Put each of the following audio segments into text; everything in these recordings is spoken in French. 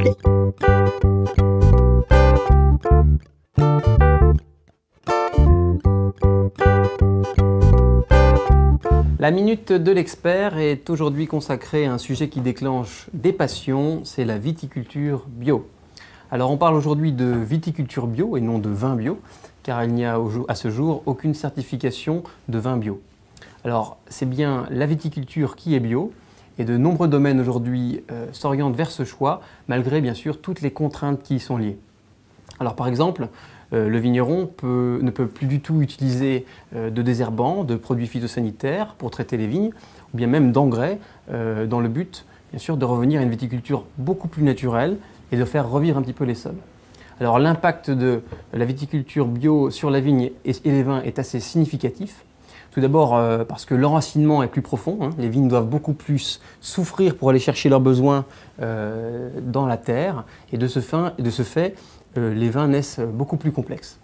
La minute de l'expert est aujourd'hui consacrée à un sujet qui déclenche des passions, c'est la viticulture bio. Alors on parle aujourd'hui de viticulture bio et non de vin bio, car il n'y a à ce jour aucune certification de vin bio. Alors c'est bien la viticulture qui est bio, et de nombreux domaines aujourd'hui s'orientent vers ce choix, malgré bien sûr toutes les contraintes qui y sont liées. Alors par exemple, le vigneron ne peut plus du tout utiliser de désherbants, de produits phytosanitaires pour traiter les vignes, ou bien même d'engrais, dans le but, bien sûr, de revenir à une viticulture beaucoup plus naturelle et de faire revivre un petit peu les sols. Alors l'impact de la viticulture bio sur la vigne et les vins est assez significatif. Tout d'abord parce que l'enracinement est plus profond, hein. Les vignes doivent beaucoup plus souffrir pour aller chercher leurs besoins dans la terre, et de ce fait, les vins naissent beaucoup plus complexes.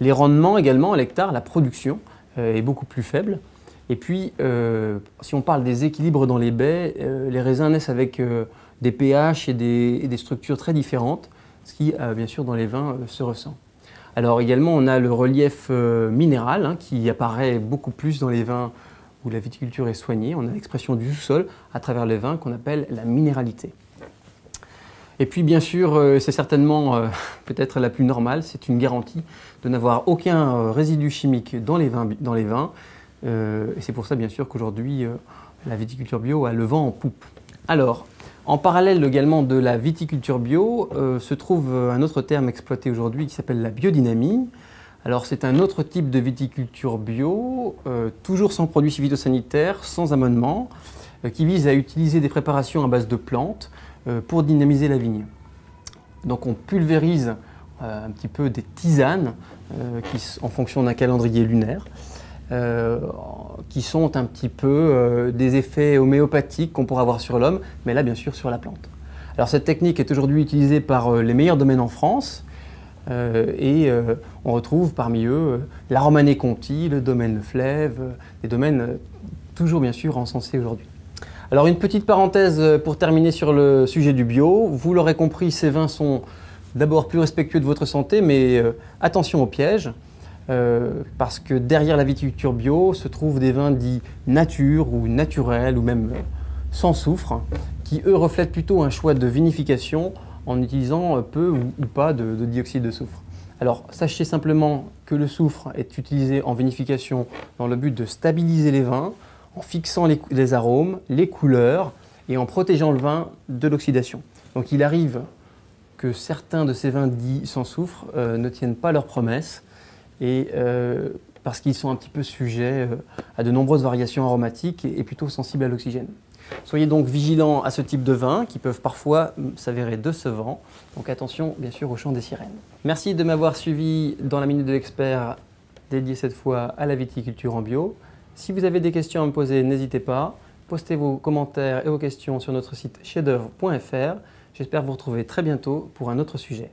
Les rendements également à l'hectare, la production est beaucoup plus faible. Et puis, si on parle des équilibres dans les baies, les raisins naissent avec des pH et des structures très différentes, ce qui, bien sûr, dans les vins se ressent. Alors également, on a le relief minéral, hein, qui apparaît beaucoup plus dans les vins où la viticulture est soignée. On a l'expression du sous-sol à travers les vins qu'on appelle la minéralité. Et puis bien sûr, c'est certainement peut-être la plus normale, c'est une garantie de n'avoir aucun résidu chimique dans les vins. Et c'est pour ça bien sûr qu'aujourd'hui, la viticulture bio a le vent en poupe. Alors, en parallèle également de la viticulture bio, se trouve un autre terme exploité aujourd'hui qui s'appelle la biodynamie. Alors c'est un autre type de viticulture bio, toujours sans produits phytosanitaires, sans amendement, qui vise à utiliser des préparations à base de plantes pour dynamiser la vigne. Donc on pulvérise un petit peu des tisanes en fonction d'un calendrier lunaire, qui sont un petit peu des effets homéopathiques qu'on pourra avoir sur l'homme, mais là bien sûr sur la plante. Alors cette technique est aujourd'hui utilisée par les meilleurs domaines en France, et on retrouve parmi eux la Romanée-Conti, le domaine Le Flève, des domaines toujours bien sûr encensés aujourd'hui. Alors une petite parenthèse pour terminer sur le sujet du bio. Vous l'aurez compris, ces vins sont d'abord plus respectueux de votre santé, mais attention aux pièges, parce que derrière la viticulture bio se trouvent des vins dits nature ou naturels ou même sans soufre, qui eux reflètent plutôt un choix de vinification en utilisant peu ou pas de dioxyde de soufre. Alors sachez simplement que le soufre est utilisé en vinification dans le but de stabiliser les vins, en fixant les arômes, les couleurs et en protégeant le vin de l'oxydation. Donc il arrive que certains de ces vins dits sans soufre ne tiennent pas leurs promesses, et parce qu'ils sont un petit peu sujets à de nombreuses variations aromatiques et plutôt sensibles à l'oxygène. Soyez donc vigilants à ce type de vins qui peuvent parfois s'avérer décevants. Donc attention bien sûr au chant des sirènes. Merci de m'avoir suivi dans la Minute de l'expert, dédiée cette fois à la viticulture en bio. Si vous avez des questions à me poser, n'hésitez pas. Postez vos commentaires et vos questions sur notre site chefd'oeuvre.fr. J'espère vous retrouver très bientôt pour un autre sujet.